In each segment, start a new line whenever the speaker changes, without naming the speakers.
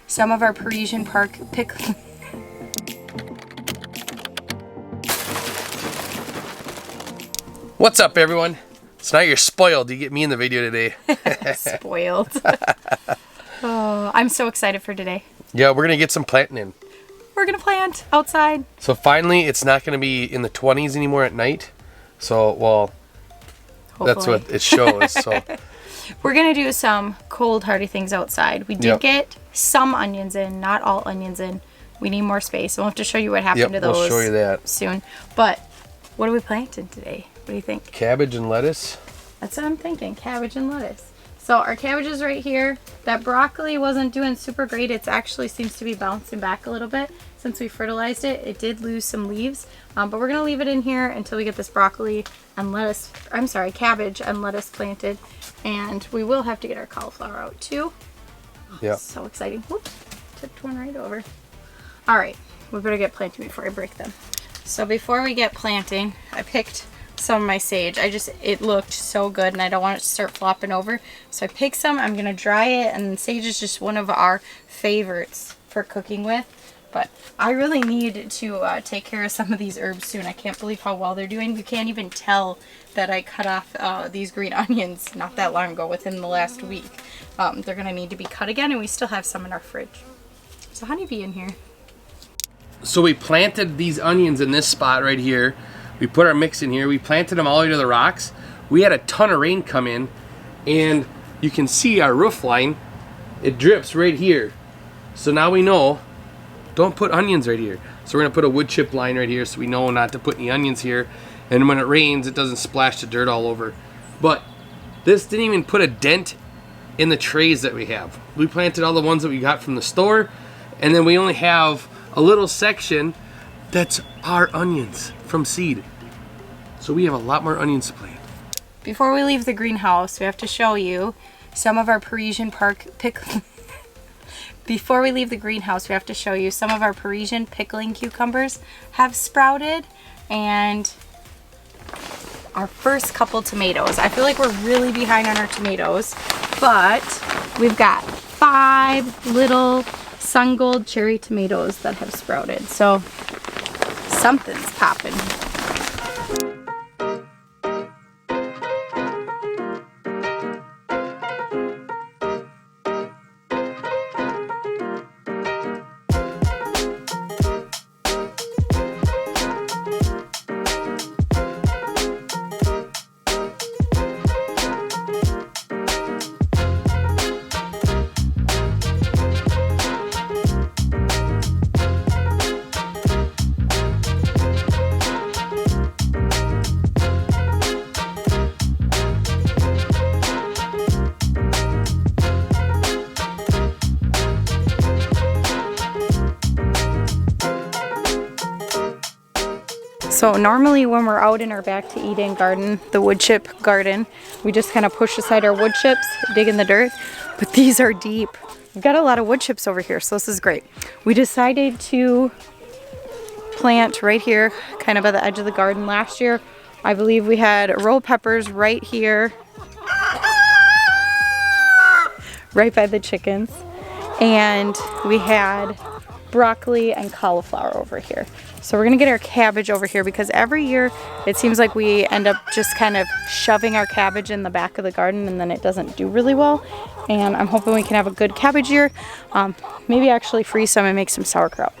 some of our Parisian Park
What's up, everyone? So now you're spoiled. You get me in the video today.
Spoiled. Oh, I'm so excited for today.
Yeah, we're going to get some planting in.
We're going to plant outside.
So finally, it's not going to be in the 20s anymore at night. So, well,
Hopefully.
That's what it shows. So
we're going to do some cold, hardy things outside. We did get some onions in, not all onions in. We need more space. We'll have to show you what happened to those
we'll show you that
soon. But what are we planting today? What do you think?
Cabbage and lettuce.
That's what I'm thinking. Cabbage and lettuce. So our cabbage is right here. That broccoli wasn't doing super great. It actually seems to be bouncing back a little bit since we fertilized it. It did lose some leaves, but we're gonna leave it in here until we get this broccoli and lettuce, cabbage and lettuce planted. And we will have to get our cauliflower out too.
Yeah.
So exciting. Whoops, tipped one right over. All right, we better get planting before I break them. So before we get planting, I picked some of my sage. It looked so good and I don't want it to start flopping over. So I picked some, I'm gonna dry it, and sage is just one of our favorites for cooking with. But I really need to take care of some of these herbs soon. I can't believe how well they're doing. You can't even tell that I cut off these green onions not that long ago, within the last week. They're gonna need to be cut again, and we still have some in our fridge. So honeybee in here.
So we planted these onions in this spot right here. We put our mix in here. We planted them all the way to the rocks. We had a ton of rain come in, and you can see our roof line. It drips right here. So now we know, don't put onions right here. So we're gonna put a wood chip line right here so we know not to put any onions here. And when it rains, it doesn't splash the dirt all over. But this didn't even put a dent in the trays that we have. We planted all the ones that we got from the store, and then we only have a little section that's our onions from seed. So we have a lot more onions to plant.
Before we leave the greenhouse, we have to show you some of our Parisian Park Before we leave the greenhouse, we have to show you some of our Parisian pickling cucumbers have sprouted, and our first couple tomatoes. I feel like we're really behind on our tomatoes, but we've got 5 little sun gold cherry tomatoes that have sprouted. So something's popping. So normally when we're out in our back to Eden garden, the wood chip garden, we just kind of push aside our wood chips, dig in the dirt, but these are deep. We've got a lot of wood chips over here, so this is great. We decided to plant right here, kind of by the edge of the garden. Last year, I believe we had roll peppers right here, right by the chickens, and we had broccoli and cauliflower over here. So we're gonna get our cabbage over here, because every year it seems like we end up just kind of shoving our cabbage in the back of the garden, and then it doesn't do really well. And I'm hoping we can have a good cabbage year. Maybe actually freeze some and make some sauerkraut.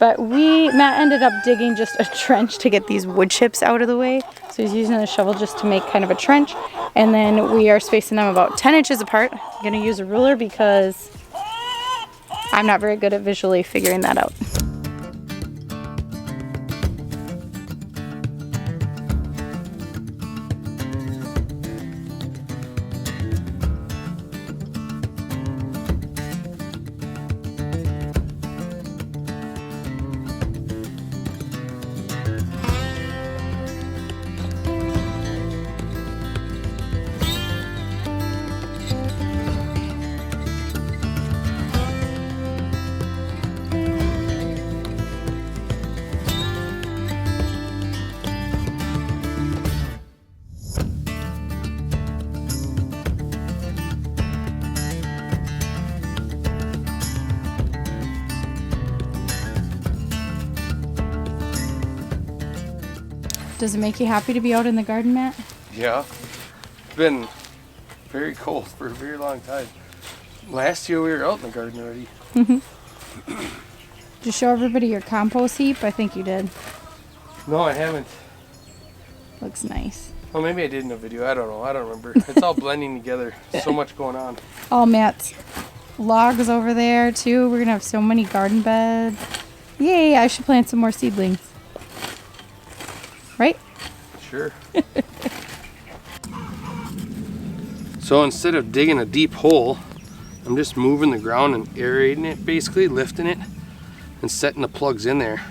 But Matt ended up digging just a trench to get these wood chips out of the way. So he's using a shovel just to make kind of a trench. And then we are spacing them about 10 inches apart. I'm gonna use a ruler because I'm not very good at visually figuring that out. Does it make you happy to be out in the garden, Matt?
Yeah. It's been very cold for a very long time. Last year we were out in the garden already.
Did you show everybody your compost heap? I think you did.
No, I haven't.
Looks nice.
Well, maybe I did in a video. I don't know. I don't remember. It's all blending together. So much going on.
All Matt's logs over there, too. We're going to have so many garden beds. Yay, I should plant some more seedlings. Right?
Sure. So instead of digging a deep hole, I'm just moving the ground and aerating it, basically lifting it and setting the plugs in there.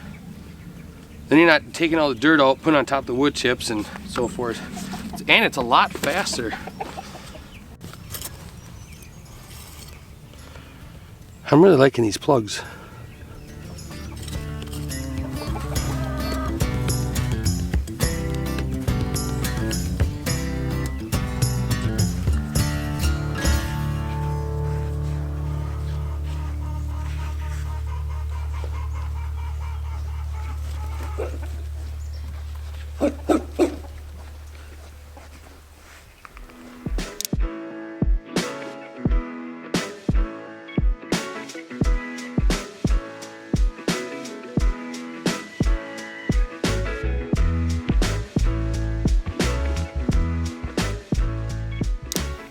Then you're not taking all the dirt out, putting on top of the wood chips and so forth. And it's a lot faster. I'm really liking these plugs.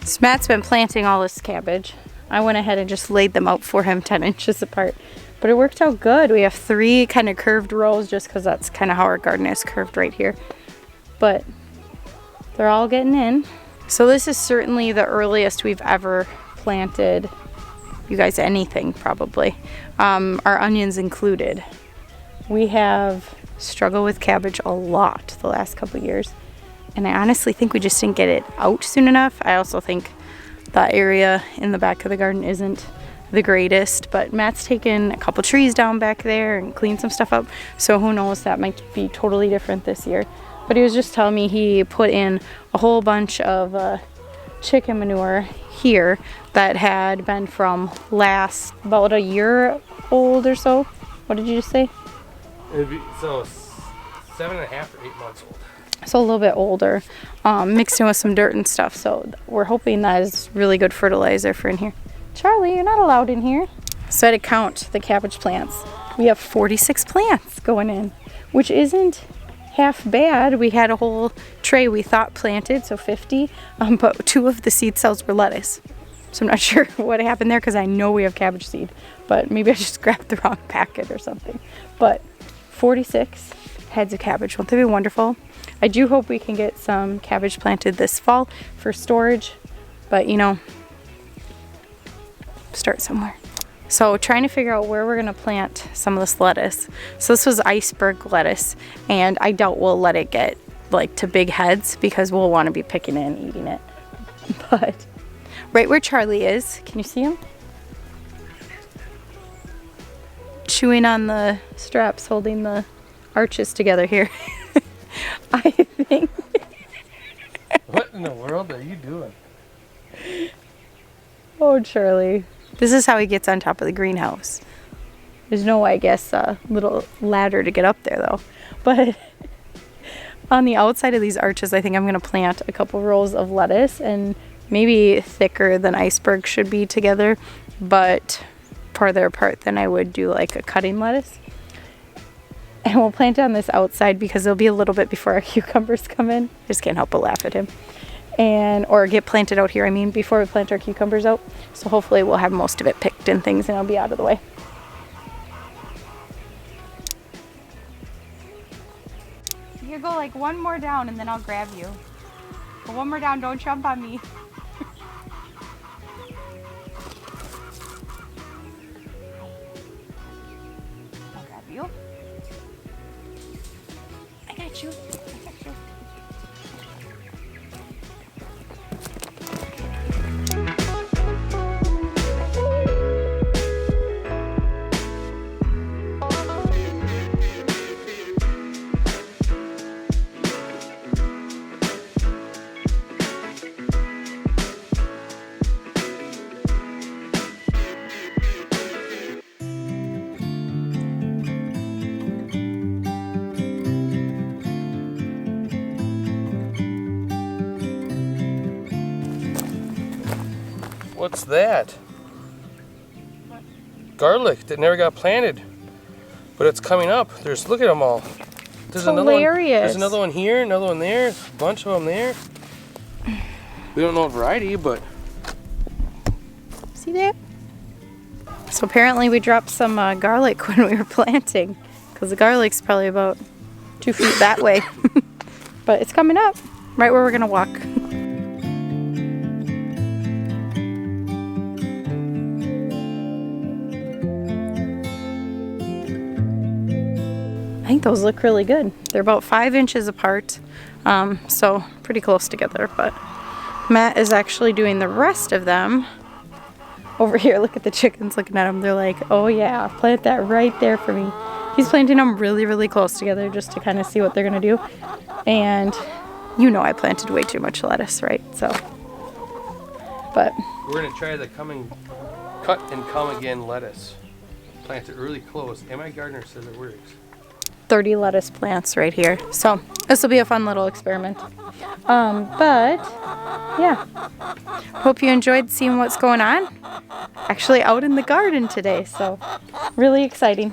So Matt's been planting all this cabbage. I went ahead and just laid them out for him 10 inches apart. But it worked out good. We have 3 kind of curved rows just because that's kind of how our garden is curved right here. But they're all getting in. So this is certainly the earliest we've ever planted, you guys, anything probably. Our onions included. We have struggled with cabbage a lot the last couple years. And I honestly think we just didn't get it out soon enough. I also think the area in the back of the garden isn't the greatest, but Matt's taken a couple trees down back there and cleaned some stuff up. So who knows, that might be totally different this year. But he was just telling me he put in a whole bunch of chicken manure here that had been from about a year old or so. What did you just say?
It'd be, so 7.5 or 8 months old.
So a little bit older, mixed in with some dirt and stuff. So we're hoping that is really good fertilizer for in here. Charlie, you're not allowed in here. So I had to count the cabbage plants. We have 46 plants going in, which isn't half bad. We had a whole tray we thought planted, so 50, but 2 of the seed cells were lettuce. So I'm not sure what happened there because I know we have cabbage seed, but maybe I just grabbed the wrong packet or something. But 46 heads of cabbage. Won't that be wonderful? I do hope we can get some cabbage planted this fall for storage, but you know, start somewhere. So trying to figure out where we're gonna plant some of this lettuce. So this was iceberg lettuce, and I doubt we'll let it get like to big heads because we'll want to be picking it and eating it. But right where Charlie is, can you see him? Chewing on the straps, holding the arches together here. I think.
What in the world are you doing?
Oh, Charlie. This is how he gets on top of the greenhouse. There's no, I guess, little ladder to get up there though. But on the outside of these arches, I think I'm going to plant a couple rows of lettuce, and maybe thicker than iceberg should be together, but farther apart than I would do like a cutting lettuce. And we'll plant it on this outside because it'll be a little bit before our cucumbers come in. I just can't help but laugh at him. Or get planted out here, I mean, before we plant our cucumbers out. So hopefully we'll have most of it picked and things, and it'll be out of the way. You go like one more down and then I'll grab you. But one more down, don't jump on me. I'll grab you. I got you.
What's that? Garlic that never got planted, but it's coming up. Look at them all. There's another one. There's another one here, another one there. There's a bunch of them there. We don't know what variety, but
see that? So apparently we dropped some garlic when we were planting, because the garlic's probably about 2 feet that way. But it's coming up right where we're gonna walk. I think those look really good. They're about 5 inches apart, so pretty close together. But Matt is actually doing the rest of them over here. Look at the chickens looking at them. They're like, oh yeah, plant that right there for me. He's planting them really, really close together just to kind of see what they're gonna do. And you know I planted way too much lettuce, right? So, but
we're gonna try the cut and come again lettuce. Plant it really close. And my gardener says it works.
30 lettuce plants right here. So this will be a fun little experiment. But yeah, hope you enjoyed seeing what's going on. Actually out in the garden today, so really exciting.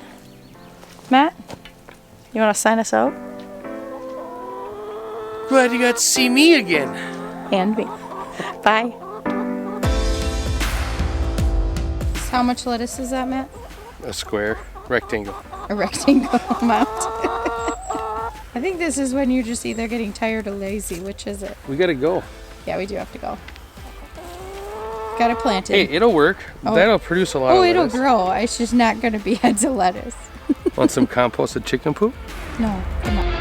Matt, you want to sign us out?
Glad you got to see me again.
And me. Bye. How much lettuce is that, Matt?
A square, rectangle.
A rectangle amount. I think this is when you're just either getting tired or lazy. Which is it?
We gotta go.
Yeah, we do have to go. Gotta plant it.
Hey, it'll work. Oh. That'll produce a lot of lettuce.
Oh, it'll grow. It's just not gonna be heads of lettuce.
Want some composted chicken poop?
No, come on.